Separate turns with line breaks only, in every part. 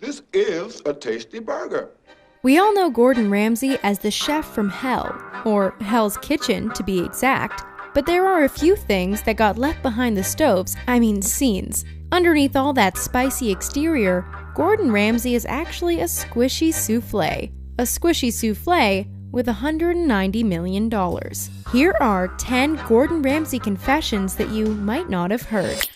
This is a tasty burger.
We all know Gordon Ramsay as the chef from hell, or Hell's Kitchen to be exact, but there are a few things that got left behind the scenes. Underneath all that spicy exterior, Gordon Ramsay is actually a squishy souffle. A squishy souffle with $190 million. Here are 10 Gordon Ramsay confessions that you might not have heard.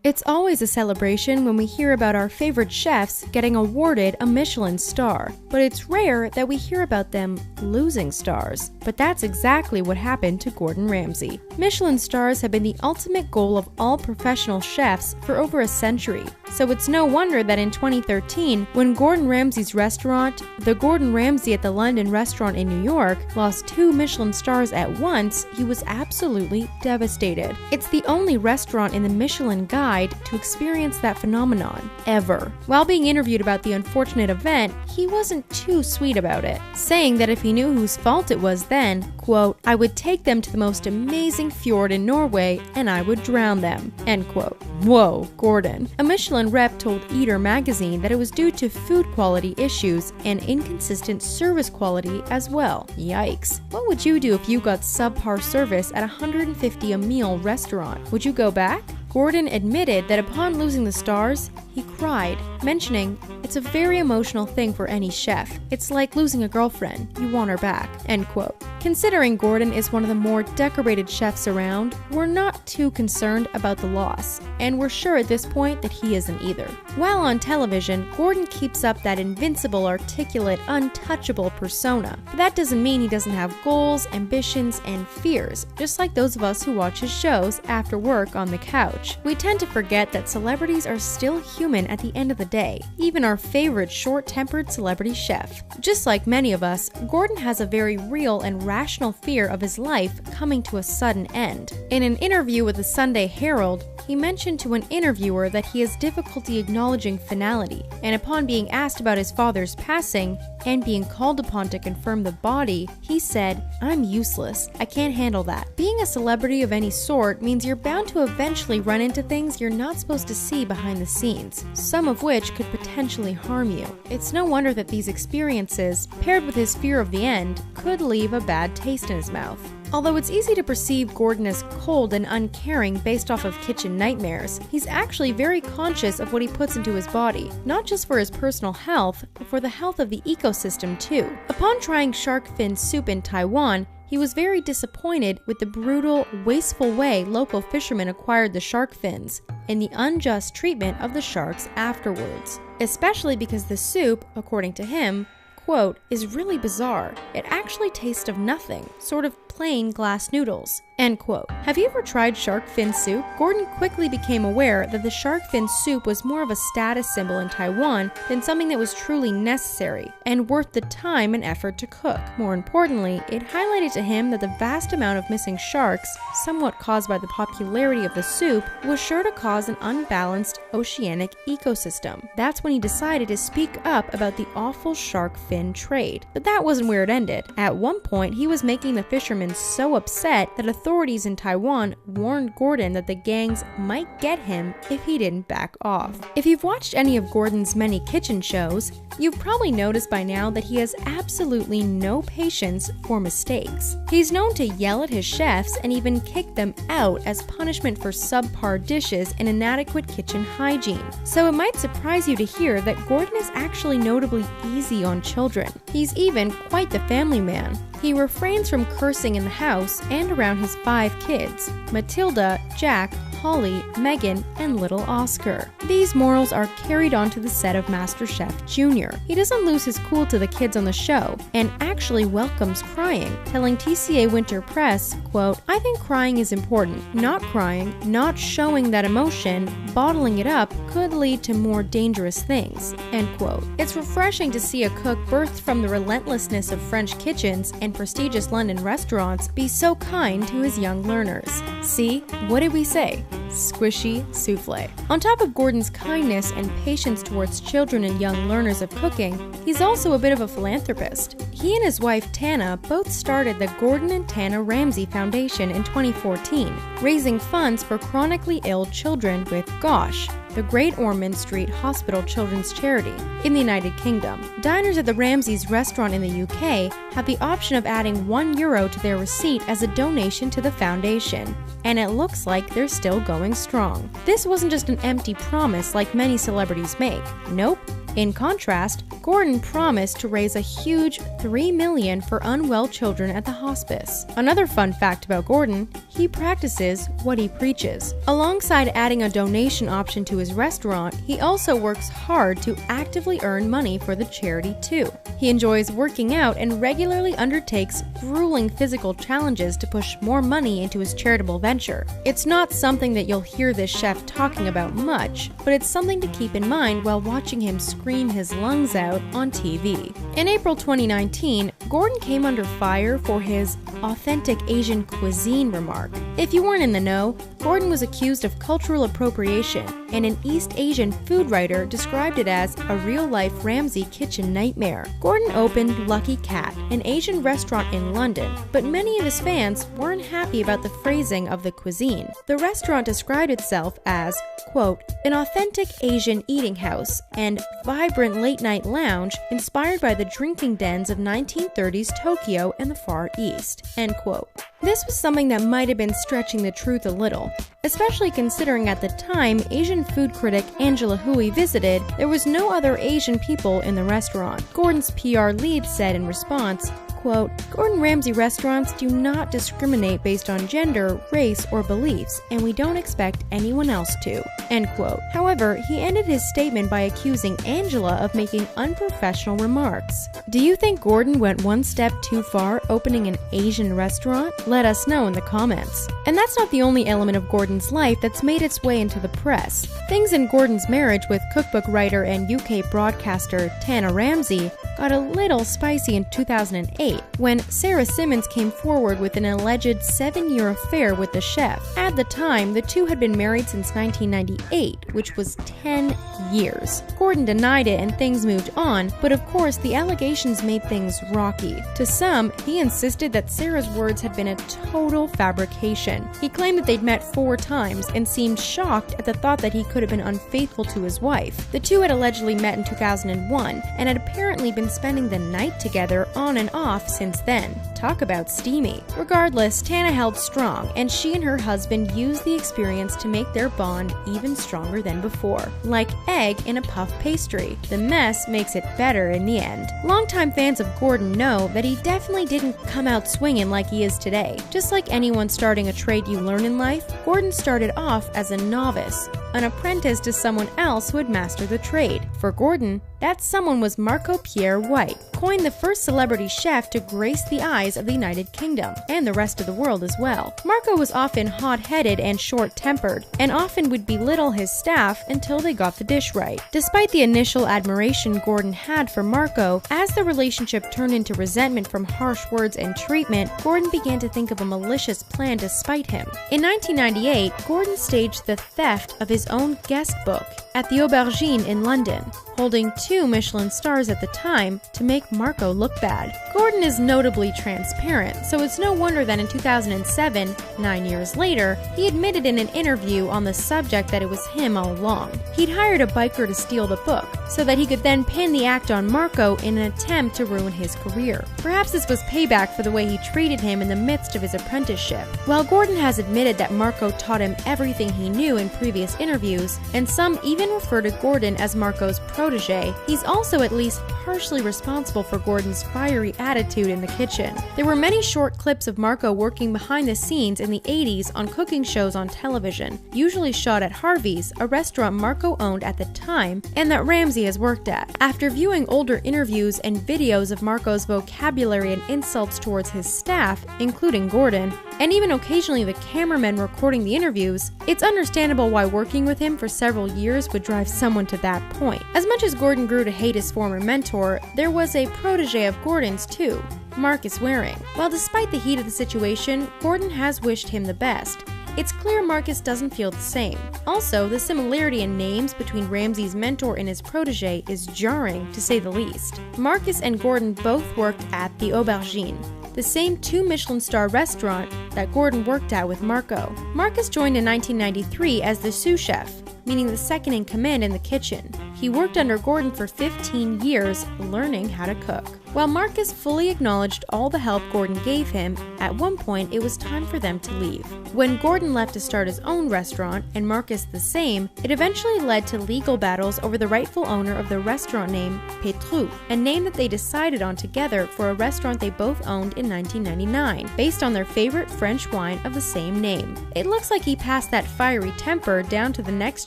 It's always a celebration when we hear about our favorite chefs getting awarded a Michelin star, but it's rare that we hear about them losing stars. But that's exactly what happened to Gordon Ramsay. Michelin stars have been the ultimate goal of all professional chefs for over a century, so it's no wonder that in 2013, when Gordon Ramsay's restaurant, the Gordon Ramsay at the London restaurant in New York, lost 2 Michelin stars at once, he was absolutely devastated. It's the only restaurant in the Michelin Guide to experience that phenomenon, ever. While being interviewed about the unfortunate event, he wasn't too sweet about it, saying that if he knew whose fault it was then, quote, "I would take them to the most amazing fjord in Norway and I would drown them," end quote. Whoa, Gordon. A Michelin rep told Eater magazine that it was due to food quality issues and inconsistent service quality as well. Yikes. What would you do if you got subpar service at a $150 a meal restaurant? Would you go back? Gordon admitted that upon losing the stars, he cried, mentioning, "It's a very emotional thing for any chef. It's like losing a girlfriend. You want her back," end quote. Considering Gordon is one of the more decorated chefs around, we're not too concerned about the loss, and we're sure at this point that he isn't either. While on television, Gordon keeps up that invincible, articulate, untouchable persona, but that doesn't mean he doesn't have goals, ambitions, and fears, just like those of us who watch his shows after work on the couch. We tend to forget that celebrities are still human at the end of the day, even our favorite short-tempered celebrity chef. Just like many of us, Gordon has a very real and rational fear of his life coming to a sudden end. In an interview with the Sunday Herald, he mentioned to an interviewer that he has difficulty acknowledging finality, and upon being asked about his father's passing and being called upon to confirm the body, he said, "I'm useless. I can't handle that." Being a celebrity of any sort means you're bound to eventually run into things you're not supposed to see behind the scenes, some of which could potentially harm you. It's no wonder that these experiences, paired with his fear of the end, could leave a bad taste in his mouth. Although it's easy to perceive Gordon as cold and uncaring based off of kitchen nightmares, he's actually very conscious of what he puts into his body, not just for his personal health, but for the health of the ecosystem too. Upon trying shark fin soup in Taiwan, he was very disappointed with the brutal, wasteful way local fishermen acquired the shark fins, and the unjust treatment of the sharks afterwards. Especially because the soup, according to him, quote, "is really bizarre. It actually tastes of nothing, sort of plain glass noodles," end quote. Have you ever tried shark fin soup? Gordon quickly became aware that the shark fin soup was more of a status symbol in Taiwan than something that was truly necessary and worth the time and effort to cook. More importantly, it highlighted to him that the vast amount of missing sharks, somewhat caused by the popularity of the soup, was sure to cause an unbalanced oceanic ecosystem. That's when he decided to speak up about the awful shark fin trade. But that wasn't where it ended. At one point, he was making the fishermen so upset that authorities in Taiwan warned Gordon that the gangs might get him if he didn't back off. If you've watched any of Gordon's many kitchen shows, you've probably noticed by now that he has absolutely no patience for mistakes. He's known to yell at his chefs and even kick them out as punishment for subpar dishes and inadequate kitchen hygiene. So it might surprise you to hear that Gordon is actually notably easy on children. He's even quite the family man. He refrains from cursing in the house and around his 5 kids, Matilda, Jack, Holly, Megan, and little Oscar. These morals are carried on to the set of MasterChef Junior. He doesn't lose his cool to the kids on the show and actually welcomes crying, telling TCA Winter Press, quote, "I think crying is important. Not crying, not showing that emotion, bottling it up could lead to more dangerous things," end quote. It's refreshing to see a cook birthed from the relentlessness of French kitchens and prestigious London restaurants be so kind to his young learners. See, what did we say? Squishy souffle. On top of Gordon's kindness and patience towards children and young learners of cooking, he's also a bit of a philanthropist. He and his wife Tana both started the Gordon and Tana Ramsay Foundation in 2014, raising funds for chronically ill children with, gosh, the Great Ormond Street Hospital Children's Charity in the United Kingdom. Diners at the Ramsay's restaurant in the UK have the option of adding €1 to their receipt as a donation to the foundation, and it looks like they're still going strong. This wasn't just an empty promise like many celebrities make. Nope. In contrast, Gordon promised to raise a huge $3 million for unwell children at the hospice. Another fun fact about Gordon, he practices what he preaches. Alongside adding a donation option to his restaurant, he also works hard to actively earn money for the charity too. He enjoys working out and regularly undertakes grueling physical challenges to push more money into his charitable venture. It's not something that you'll hear this chef talking about much, but it's something to keep in mind while watching him scream his lungs out on TV. In April 2019, Gordon came under fire for his authentic Asian cuisine remark. If you weren't in the know, Gordon was accused of cultural appropriation, and an East Asian food writer described it as a real-life Ramsay kitchen nightmare. Gordon opened Lucky Cat, an Asian restaurant in London, but many of his fans weren't happy about the phrasing of the cuisine. The restaurant described itself as, quote, an authentic Asian eating house and vibrant late-night lounge inspired by the drinking dens of 1930s Tokyo and the Far East, end quote. This was something that might have been stretching the truth a little, especially considering at the time Asian food critic Angela Hui visited, there was no other Asian people in the restaurant. Gordon's PR lead said in response, quote, Gordon Ramsay restaurants do not discriminate based on gender, race, or beliefs, and we don't expect anyone else to, end quote. However, he ended his statement by accusing Angela of making unprofessional remarks. Do you think Gordon went one step too far opening an Asian restaurant? Let us know in the comments. And that's not the only element of Gordon's life that's made its way into the press. Things in Gordon's marriage with cookbook writer and UK broadcaster Tana Ramsay got a little spicy in 2008 when Sarah Simmons came forward with an alleged 7-year affair with the chef. At the time, the two had been married since 1998, which was 10 years. Gordon denied it and things moved on, but of course the allegations made things rocky. To some, he insisted that Sarah's words had been a total fabrication. He claimed that they'd met 4 times and seemed shocked at the thought that he could have been unfaithful to his wife. The two had allegedly met in 2001 and had apparently been spending the night together on and off since then. Talk about steamy. Regardless, Tana held strong, and she and her husband used the experience to make their bond even stronger than before. Like egg in a puff pastry, the mess makes it better in the end. Longtime fans of Gordon know that he definitely didn't come out swinging like he is today. Just like anyone starting a trade you learn in life, Gordon started off as a novice, an apprentice to someone else who had mastered the trade. For Gordon, that someone was Marco Pierre White, coined the first celebrity chef to grace the eyes of the United Kingdom, and the rest of the world as well. Marco was often hot-headed and short-tempered, and often would belittle his staff until they got the dish right. Despite the initial admiration Gordon had for Marco, as the relationship turned into resentment from harsh words and treatment, Gordon began to think of a malicious plan to spite him. In 1998, Gordon staged the theft of his own guest book at the Aubergine in London, holding 2 Michelin stars at the time to make Marco look bad. Gordon is notably transparent, so it's no wonder that in 2007, 9 years later, he admitted in an interview on the subject that it was him all along. He'd hired a biker to steal the book, so that he could then pin the act on Marco in an attempt to ruin his career. Perhaps this was payback for the way he treated him in the midst of his apprenticeship. While Gordon has admitted that Marco taught him everything he knew in previous interviews, and some even refer to Gordon as Marco's protege, he's also at least partially responsible for Gordon's fiery attitude in the kitchen. There were many short clips of Marco working behind the scenes in the 80s on cooking shows on television, usually shot at Harvey's, a restaurant Marco owned at the time and that Ramsay has worked at. After viewing older interviews and videos of Marco's vocabulary and insults towards his staff, including Gordon, and even occasionally the cameramen recording the interviews, it's understandable why working with him for several years would drive someone to that point. As much as Gordon grew to hate his former mentor, there was a protege of Gordon's too, Marcus Waring. While despite the heat of the situation, Gordon has wished him the best, it's clear Marcus doesn't feel the same. Also, the similarity in names between Ramsay's mentor and his protege is jarring, to say the least. Marcus and Gordon both worked at the Aubergine, the same 2 Michelin star restaurant that Gordon worked at with Marco. Marcus joined in 1993 as the sous chef, meaning the second in command in the kitchen. He worked under Gordon for 15 years, learning how to cook. While Marcus fully acknowledged all the help Gordon gave him, at one point it was time for them to leave. When Gordon left to start his own restaurant, and Marcus the same, it eventually led to legal battles over the rightful owner of the restaurant name Petrou, a name that they decided on together for a restaurant they both owned in 1999, based on their favorite French wine of the same name. It looks like he passed that fiery temper down to the next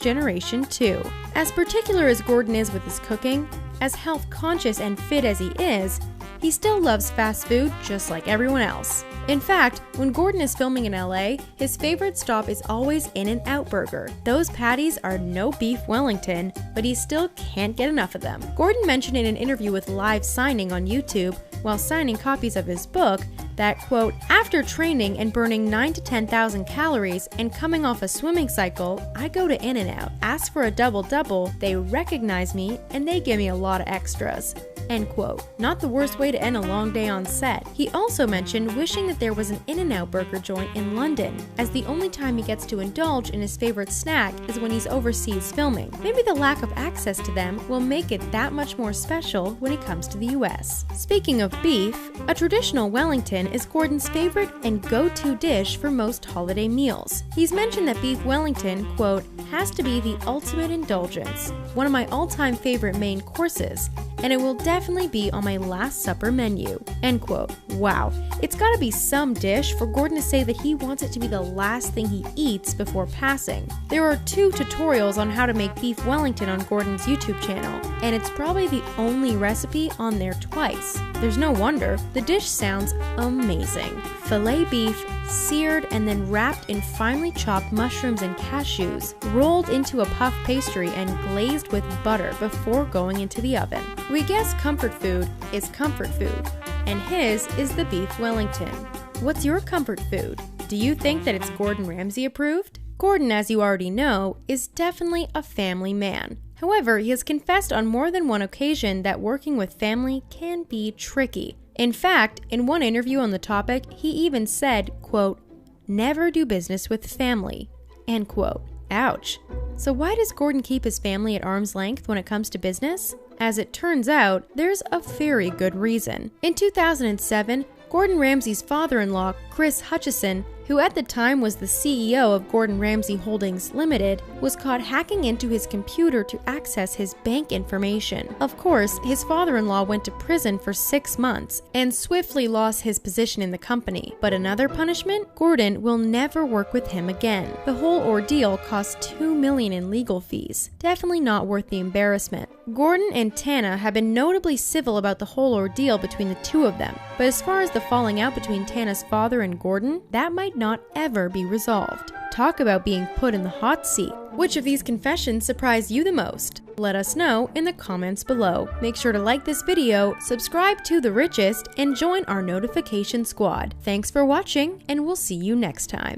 generation too. As particular as Gordon is with his cooking, as health conscious and fit as he is, he still loves fast food just like everyone else. In fact, when Gordon is filming in LA, his favorite stop is always In-N-Out Burger. Those patties are no beef Wellington, but he still can't get enough of them. Gordon mentioned in an interview with Live Signing on YouTube, while signing copies of his book, that, quote, after training and burning 9,000 to 10,000 calories and coming off a swimming cycle, I go to In-N-Out, ask for a double-double, they recognize me, and they give me a lot of extras. End quote. Not the worst way to end a long day on set. He also mentioned wishing that there was an In-N-Out burger joint in London, as the only time he gets to indulge in his favorite snack is when he's overseas filming. Maybe the lack of access to them will make it that much more special when it comes to the US. Speaking of beef, a traditional Wellington is Gordon's favorite and go-to dish for most holiday meals. He's mentioned that beef Wellington, quote, has to be the ultimate indulgence, one of my all-time favorite main courses, and it will definitely be on my Last Supper menu, end quote. Wow, it's gotta be some dish for Gordon to say that he wants it to be the last thing he eats before passing. There are 2 tutorials on how to make beef Wellington on Gordon's YouTube channel, and it's probably the only recipe on there twice. There's no wonder, the dish sounds amazing. Filet beef, seared and then wrapped in finely chopped mushrooms and cashews, rolled into a puff pastry and glazed with butter before going into the oven. We guess comfort food is comfort food, and his is the beef Wellington. What's your comfort food? Do you think that it's Gordon Ramsay approved? Gordon, as you already know, is definitely a family man. However, he has confessed on more than one occasion that working with family can be tricky. In fact, in one interview on the topic, he even said, quote, never do business with family, end quote. Ouch. So why does Gordon keep his family at arm's length when it comes to business? As it turns out, there's a very good reason. In 2007, Gordon Ramsay's father-in-law, Chris Hutchison, who at the time was the CEO of Gordon Ramsay Holdings Limited, was caught hacking into his computer to access his bank information. Of course, his father-in-law went to prison for 6 months and swiftly lost his position in the company. But another punishment? Gordon will never work with him again. The whole ordeal cost $2 million in legal fees. Definitely not worth the embarrassment. Gordon and Tana have been notably civil about the whole ordeal between the two of them, but as far as the falling out between Tana's father and Gordon, that might not ever be resolved. Talk about being put in the hot seat. Which of these confessions surprised you the most? Let us know in the comments below. Make sure to like this video, subscribe to The Richest, and join our notification squad. Thanks for watching, and we'll see you next time.